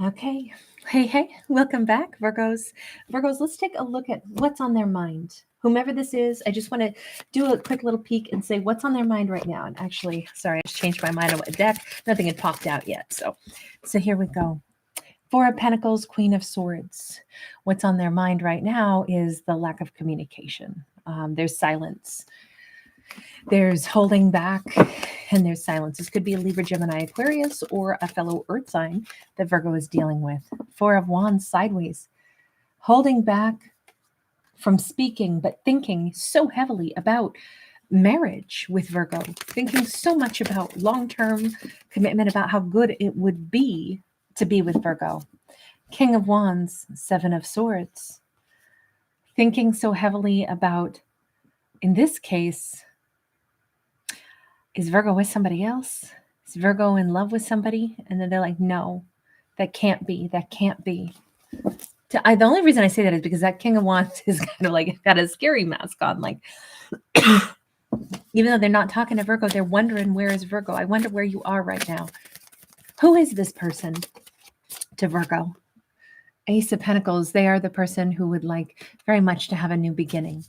Okay. Hey, welcome back, Virgos. Virgos, let's take a look at what's on their mind. Whomever this is, I just want to do a quick little peek and say what's on their mind right now. And actually, sorry, I just changed my mind on what deck. Nothing had popped out yet. So here we go. Four of Pentacles, Queen of Swords. What's on their mind right now is the lack of communication. There's silence. There's holding back, and there's silence. This could be a Libra, Gemini, Aquarius, or a fellow earth sign that Virgo is dealing with. Four of Wands sideways, holding back from speaking, but thinking so heavily about marriage with Virgo, thinking so much about long-term commitment, about how good it would be to be with Virgo. King of Wands, Seven of Swords, thinking so heavily about, in this case, is Virgo with somebody else? Is Virgo in love with somebody? And then they're like, no, that can't be. That can't be. The only reason I say that is because that King of Wands is kind of like got a scary mask on. Like, even though they're not talking to Virgo, they're wondering, where is Virgo? I wonder where you are right now. Who is this person to Virgo? Ace of Pentacles, they are the person who would like very much to have a new beginning.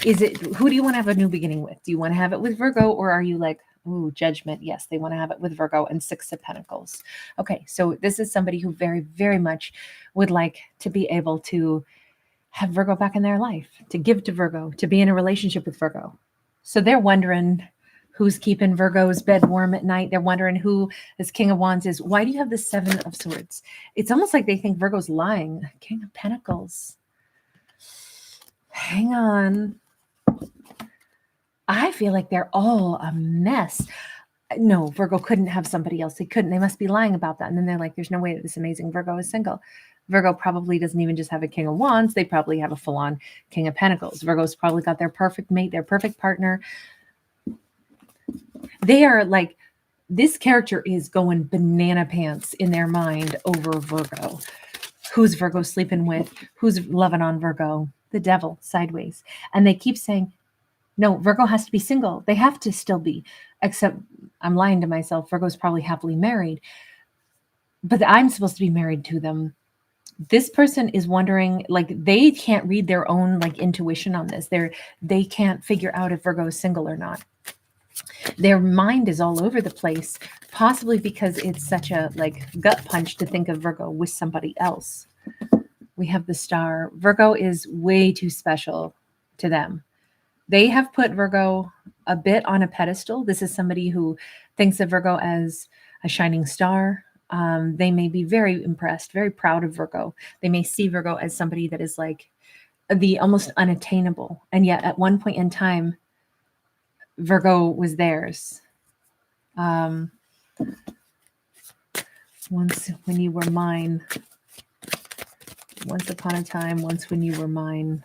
Who do you want to have a new beginning with? Do you want to have it with Virgo, or are you like, ooh, judgment? Yes, they want to have it with Virgo. And Six of Pentacles. Okay, so this is somebody who very, very much would like to be able to have Virgo back in their life, to give to Virgo, to be in a relationship with Virgo. So they're wondering who's keeping Virgo's bed warm at night. They're wondering who this King of Wands is. Why do you have the Seven of Swords? It's almost like they think Virgo's lying. King of Pentacles. Hang on. I feel like they're all a mess. No, Virgo couldn't have somebody else. They couldn't. They must be lying about that. And then they're like, there's no way that this amazing Virgo is single. Virgo probably doesn't even just have a King of Wands. They probably have a full-on King of Pentacles. Virgo's probably got their perfect mate, their perfect partner. They are like, this character is going banana pants in their mind over Virgo. Who's Virgo sleeping with? Who's loving on Virgo? The devil sideways. And they keep saying, no, Virgo has to be single. They have to still be, except I'm lying to myself. Virgo's probably happily married, but I'm supposed to be married to them. This person is wondering, like, they can't read their own like intuition on this. They can't figure out if Virgo is single or not. Their mind is all over the place, possibly because it's such a like gut punch to think of Virgo with somebody else. We have the Star. Virgo is way too special to them. They have put Virgo a bit on a pedestal. This is somebody who thinks of Virgo as a shining star. They may be very impressed, very proud of Virgo. They may see Virgo as somebody that is like the almost unattainable. And yet at one point in time, Virgo was theirs. Once when you were mine. Once upon a time, once when you were mine.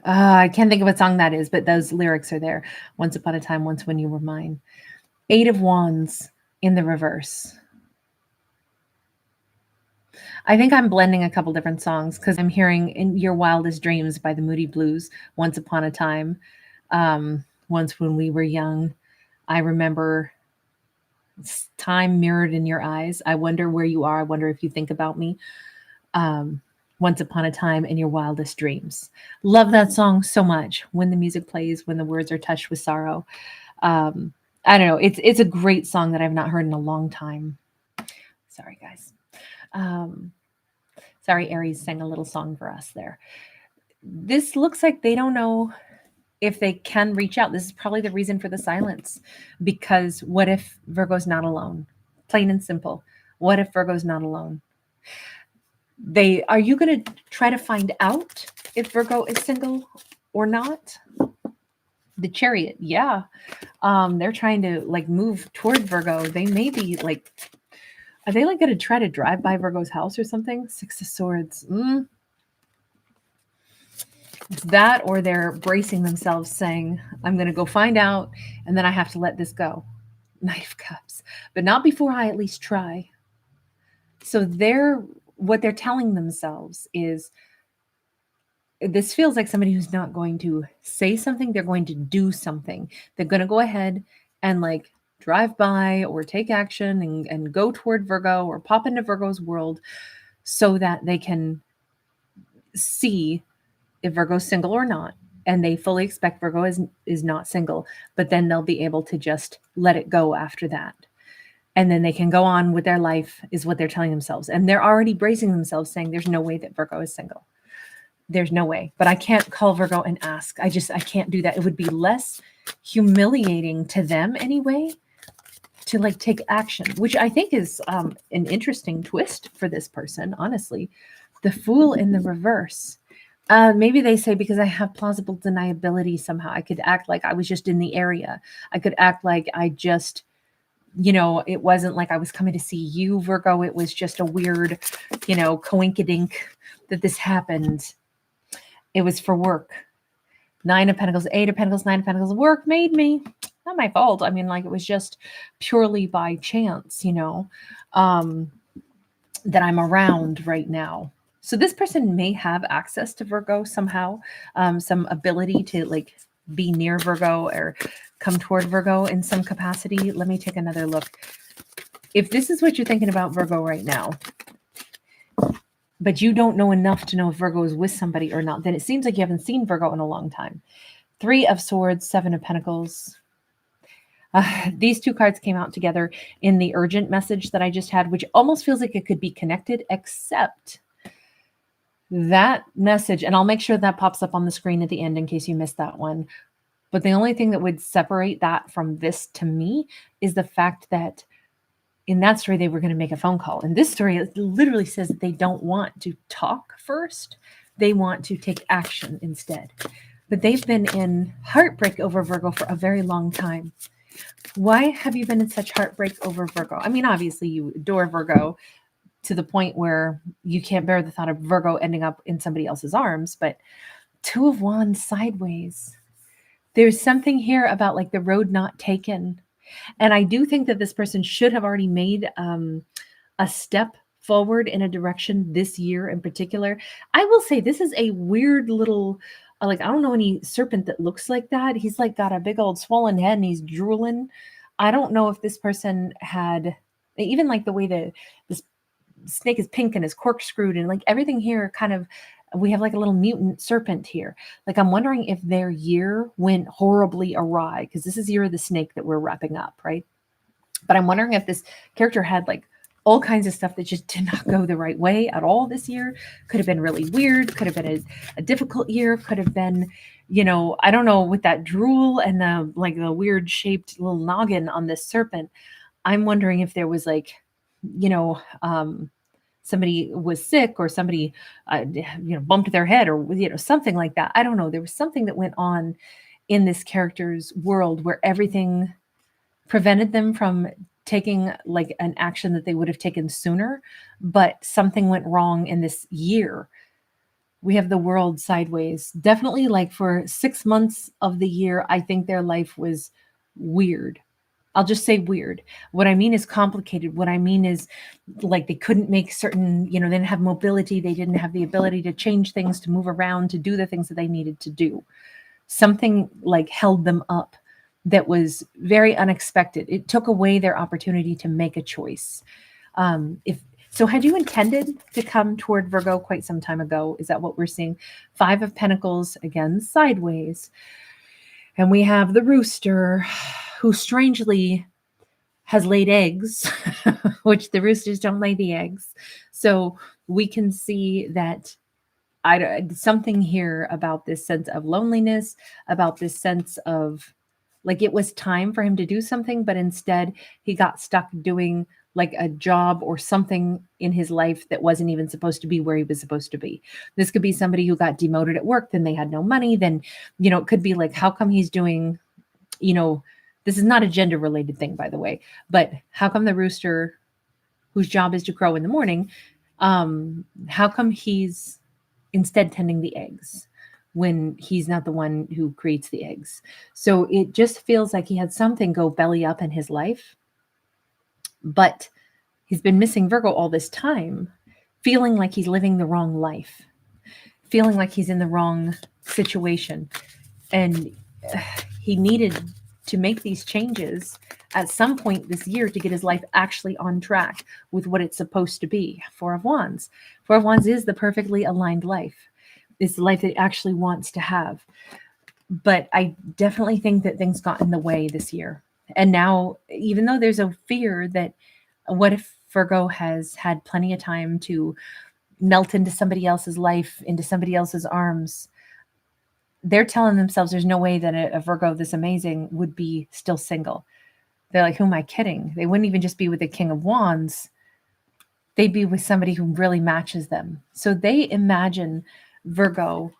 I can't think of what song that is, but those lyrics are there. Once upon a time, once when you were mine. Eight of Wands in the reverse. I think I'm blending a couple different songs because I'm hearing In Your Wildest Dreams by the Moody Blues, Once Upon a Time, Once When We Were Young. I remember time mirrored in your eyes. I wonder where you are. I wonder if you think about me. Once Upon a Time in Your Wildest Dreams. Love that song so much. When the music plays, when the words are touched with sorrow. I don't know. It's a great song that I've not heard in a long time. Sorry, guys. Sorry, Aries sang a little song for us there. This looks like they don't know if they can reach out. This is probably the reason for the silence. Because what if Virgo's not alone? Plain and simple. What if Virgo's not alone? Are you going to try to find out if Virgo is single or not? The Chariot, yeah. They're trying to like move toward Virgo. They may be like, are they like going to try to drive by Virgo's house or something? Six of Swords. It's that, or they're bracing themselves saying, I'm going to go find out and then I have to let this go. Knight of Cups, but not before I at least try. So what they're telling themselves is, this feels like somebody who's not going to say something. They're going to do something. They're going to go ahead and like drive by or take action and go toward Virgo or pop into Virgo's world so that they can see if Virgo's single or not. And they fully expect Virgo is not single, but then they'll be able to just let it go after that. And then they can go on with their life, is what they're telling themselves. And they're already bracing themselves, saying there's no way that Virgo is single. There's no way. But I can't call Virgo and ask. I can't do that. It would be less humiliating to them anyway to like take action, which I think is an interesting twist for this person, honestly. The Fool in the reverse. Maybe they say because I have plausible deniability somehow. I could act like I was just in the area. I could act like I just, it wasn't like I was coming to see you, Virgo. It was just a weird, coinkydink that this happened. It was for work. 9 of Pentacles, 8 of Pentacles, 9 of Pentacles. Work made me. Not my fault. I mean, like it was just purely by chance, that I'm around right now. So this person may have access to Virgo somehow, some ability to like be near Virgo or come toward Virgo in some capacity. Let me take another look. If this is what you're thinking about Virgo right now, but you don't know enough to know if Virgo is with somebody or not, then it seems like you haven't seen Virgo in a long time. 3 of Swords, 7 of Pentacles. These two cards came out together in the urgent message that I just had, which almost feels like it could be connected, except that message, and I'll make sure that pops up on the screen at the end in case you missed that one. But the only thing that would separate that from this to me is the fact that in that story, they were going to make a phone call. In this story, it literally says that they don't want to talk first. They want to take action instead. But they've been in heartbreak over Virgo for a very long time. Why have you been in such heartbreak over Virgo? I mean, obviously you adore Virgo to the point where you can't bear the thought of Virgo ending up in somebody else's arms, but 2 of Wands sideways. There's something here about like the road not taken. And I do think that this person should have already made a step forward in a direction this year in particular. I will say this is a weird little, I don't know any serpent that looks like that. He's like got a big old swollen head and he's drooling. I don't know if this person had, even like the way this snake is pink and is corkscrewed and like everything here kind of, we have like a little mutant serpent here. Like I'm wondering if their year went horribly awry, because this is year of the snake that we're wrapping up, right? But I'm wondering if this character had like all kinds of stuff that just did not go the right way at all this year. Could have been really weird, could have been a difficult year, could have been, I don't know, with that drool and the weird shaped little noggin on this serpent. I'm wondering if there was like, somebody was sick or somebody, bumped their head or, something like that. I don't know. There was something that went on in this character's world where everything prevented them from taking like an action that they would have taken sooner, but something went wrong in this year. We have the World sideways. Definitely like for 6 months of the year, I think their life was weird. I'll just say weird. What I mean is complicated. What I mean is like they couldn't make certain, they didn't have mobility. They didn't have the ability to change things, to move around, to do the things that they needed to do. Something like held them up that was very unexpected. It took away their opportunity to make a choice. So had you intended to come toward Virgo quite some time ago? Is that what we're seeing? 5 of Pentacles, again, sideways. And we have the rooster, who strangely has laid eggs, which the roosters don't lay the eggs. So we can see that something here about this sense of loneliness, about this sense of like it was time for him to do something, but instead he got stuck doing like a job or something in his life that wasn't even supposed to be where he was supposed to be. This could be somebody who got demoted at work, then they had no money. Then, it could be like, how come he's doing, this is not a gender related thing, by the way, but how come the rooster whose job is to crow in the morning, how come he's instead tending the eggs when he's not the one who creates the eggs? So it just feels like he had something go belly up in his life, but he's been missing Virgo all this time, feeling like he's living the wrong life, feeling like he's in the wrong situation. And he needed to make these changes at some point this year to get his life actually on track with what it's supposed to be. Four of Wands. Four of Wands is the perfectly aligned life. It's the life that he actually wants to have. But I definitely think that things got in the way this year. And now, even though there's a fear that what if Virgo has had plenty of time to melt into somebody else's life, into somebody else's arms, they're telling themselves there's no way that a Virgo this amazing would be still single. They're like, who am I kidding? They wouldn't even just be with the King of Wands. They'd be with somebody who really matches them. So they imagine Virgo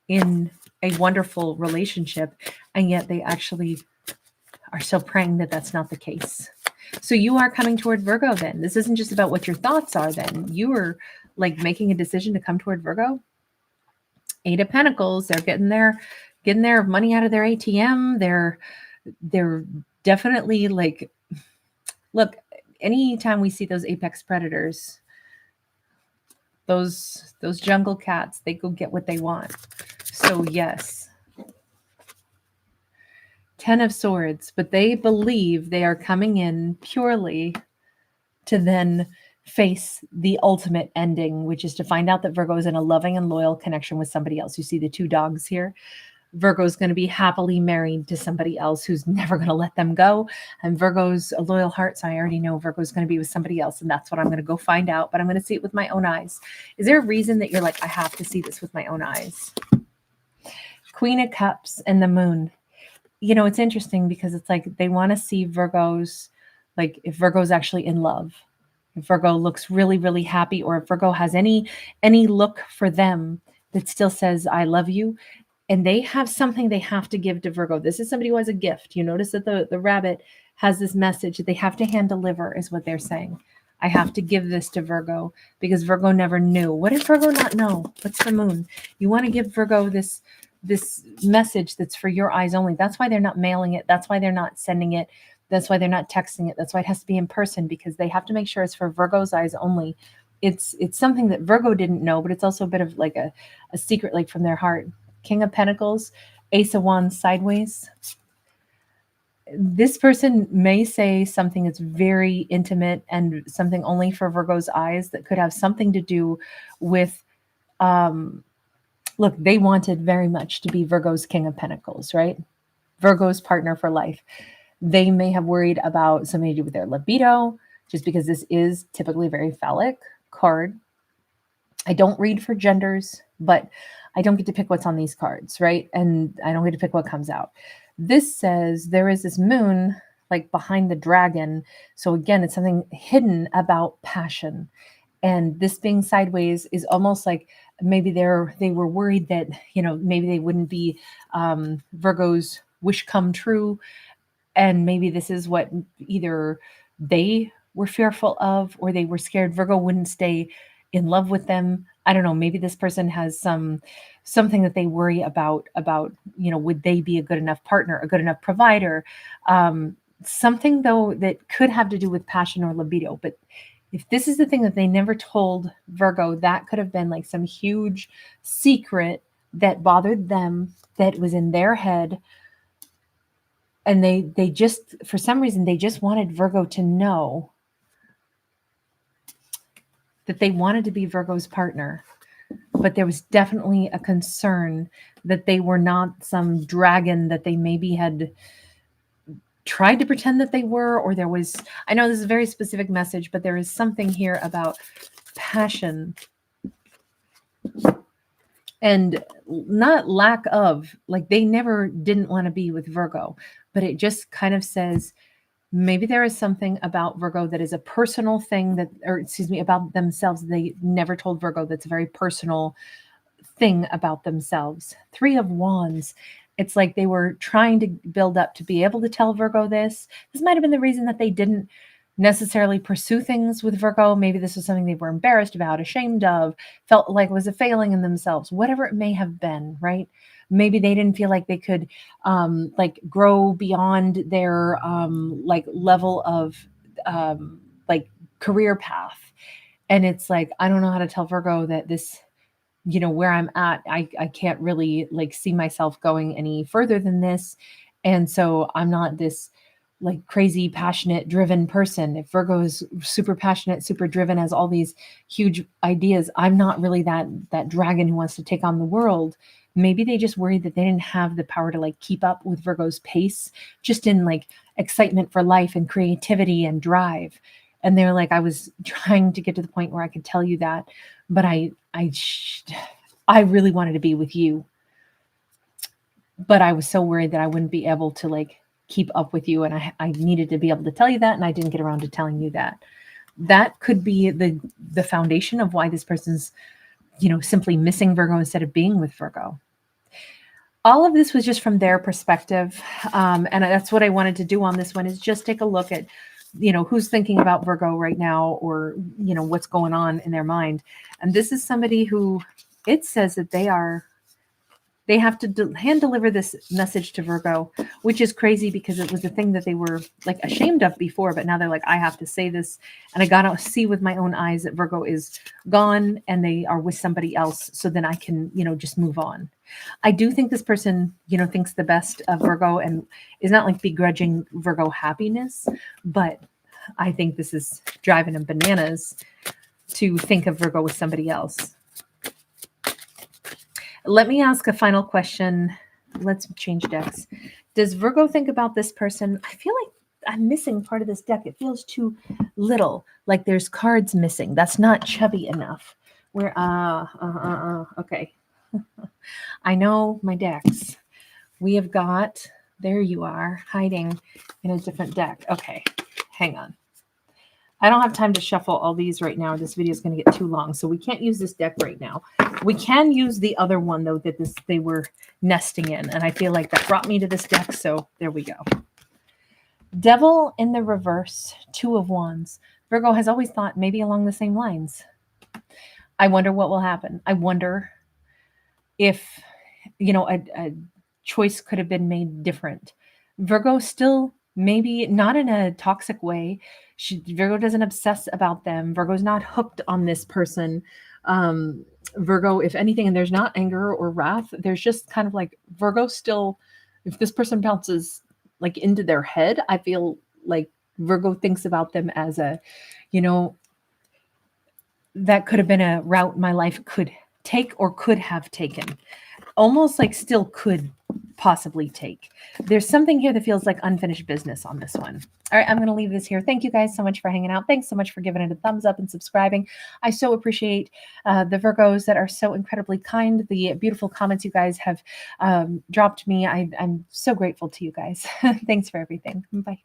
in a wonderful relationship, and yet they actually are still praying that that's not the case. So you are coming toward Virgo then. This isn't just about what your thoughts are then. You are like making a decision to come toward Virgo. Eight of Pentacles, they're getting their money out of their ATM. They're definitely like, look, anytime we see those apex predators, those jungle cats, they go get what they want. So yes. 10 of Swords, but they believe they are coming in purely to then face the ultimate ending, which is to find out that Virgo is in a loving and loyal connection with somebody else. You see the two dogs here. Virgo's going to be happily married to somebody else who's never going to let them go. And Virgo's a loyal heart, so I already know Virgo's going to be with somebody else, and that's what I'm going to go find out, but I'm going to see it with my own eyes. Is there a reason that you're like, I have to see this with my own eyes? Queen of Cups and the Moon. You know, it's interesting because it's like they want to see Virgo's, like if Virgo's actually in love, if Virgo looks really, really happy, or if Virgo has any look for them that still says, I love you. And they have something they have to give to Virgo. This is somebody who has a gift. You notice that the rabbit has this message that they have to hand deliver, is what they're saying. I have to give this to Virgo because Virgo never knew. What did Virgo not know? What's the Moon? You want to give Virgo this message that's for your eyes only. That's why they're not mailing it. That's why they're not sending it. That's why they're not texting it. That's why it has to be in person, because they have to make sure it's for Virgo's eyes only. It's something that Virgo didn't know, but it's also a bit of like a secret, like from their heart. King of Pentacles, Ace of Wands sideways. This person may say something that's very intimate and something only for Virgo's eyes that could have something to do with, look, they wanted very much to be Virgo's King of Pentacles, right? Virgo's partner for life. They may have worried about something to do with their libido, just because this is typically a very phallic card. I don't read for genders, but I don't get to pick what's on these cards, right? And I don't get to pick what comes out. This says there is this moon like behind the dragon. So again, it's something hidden about passion. And this being sideways is almost like maybe they were worried that, you know, maybe they wouldn't be Virgo's wish come true. And maybe this is what either they were fearful of, or they were scared Virgo wouldn't stay in love with them. I don't know. Maybe this person has something that they worry about, you know, would they be a good enough partner, a good enough provider? Something though that could have to do with passion or libido. But if this is the thing that they never told Virgo, that could have been like some huge secret that bothered them, that was in their head. And they just, for some reason, they just wanted Virgo to know that they wanted to be Virgo's partner. But there was definitely a concern that they were not some dragon that they maybe had tried to pretend that they were, or there was, I know this is a very specific message, but there is something here about passion and not lack of, like they never didn't want to be with Virgo, but it just kind of says maybe there is something about Virgo that is a personal thing that, or excuse me, about themselves. They never told Virgo that's a very personal thing about themselves. Three of Wands. It's like they were trying to build up to be able to tell Virgo this. This might have been the reason that they didn't necessarily pursue things with Virgo. Maybe this was something they were embarrassed about, ashamed of, felt like was a failing in themselves, whatever it may have been, right? Maybe they didn't feel like they could like grow beyond their like level of like career path. And it's like, I don't know how to tell Virgo that this, you know, where I'm at, I can't really like see myself going any further than this. And so I'm not this like crazy, passionate, driven person. If Virgo is super passionate, super driven, has all these huge ideas, I'm not really that dragon who wants to take on the world. Maybe they just worried that they didn't have the power to like keep up with Virgo's pace, just in like excitement for life and creativity and drive. And they're like, I was trying to get to the point where I could tell you that, but I really wanted to be with you, but I was so worried that I wouldn't be able to like keep up with you. And I needed to be able to tell you that. And I didn't get around to telling you that. That could be the foundation of why this person's, simply missing Virgo instead of being with Virgo. All of this was just from their perspective. And that's what I wanted to do on this one, is just take a look at, who's thinking about Virgo right now, or, what's going on in their mind. And this is somebody who, it says that they have to hand deliver this message to Virgo, which is crazy because it was a thing that they were like ashamed of before, but now they're like, I have to say this. And I got to see with my own eyes that Virgo is gone and they are with somebody else. So then I can, just move on. I do think this person, thinks the best of Virgo and is not like begrudging Virgo happiness, but I think this is driving them bananas to think of Virgo with somebody else. Let me ask a final question. Let's change decks. Does Virgo think about this person? I feel like I'm missing part of this deck. It feels too little, like there's cards missing. That's not chubby enough. Okay. I know my decks. We have got, there you are, hiding in a different deck. Okay, hang on. I don't have time to shuffle all these right now. This video is going to get too long, so we can't use this deck right now. We can use the other one, though, that they were nesting in, and I feel like that brought me to this deck, so there we go. Devil in the reverse, 2 of Wands. Virgo has always thought maybe along the same lines. I wonder what will happen. I wonder if, a choice could have been made different. Virgo still, maybe not in a toxic way. Virgo doesn't obsess about them. Virgo's not hooked on this person. Virgo, if anything, and there's not anger or wrath, there's just kind of like Virgo still, if this person bounces like into their head, I feel like Virgo thinks about them as a, that could have been a route my life could take or could have taken. Almost like still could possibly take. There's something here that feels like unfinished business on this one. All right, I'm going to leave this here. Thank you guys so much for hanging out. Thanks so much for giving it a thumbs up and subscribing. I so appreciate the Virgos that are so incredibly kind, the beautiful comments you guys have dropped me. I'm so grateful to you guys. Thanks for everything. Bye.